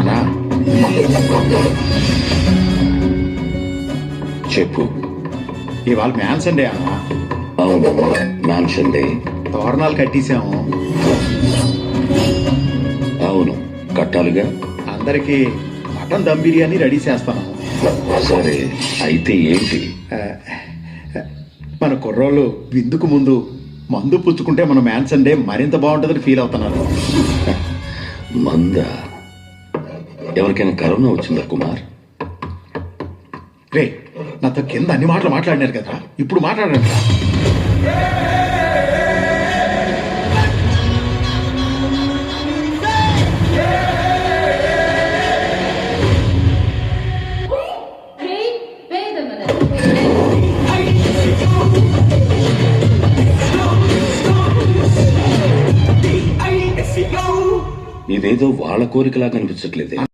అన్నా చెప్పు. ఇవాళ మ్యాన్స్ అండి అన్నా. అవును, మ్యాన్షన్ డే. తోరణాలు కట్టేసాము. అవును, కట్టాలిగా. అందరికి మటన్ దమ్ బిర్యానీ రెడీ చేస్తాను. సరే, అయితే ఏంటి? మన కుర్రోళ్ళు విందుకు ముందు మందు పుచ్చుకుంటే మన మ్యాన్సన్ డే మరింత బాగుంటుందని ఫీల్ అవుతున్నారు. మందా? ఎవరికైనా కరోనా వచ్చిందా కుమార్? రే, నాతో కింద అన్ని మాటలు మాట్లాడినారు కదా, ఇప్పుడు మాట్లాడండి. Hey, wait a minute. ఇదేదో వాళ్ళ కోరికలా కనిపించట్లేదే.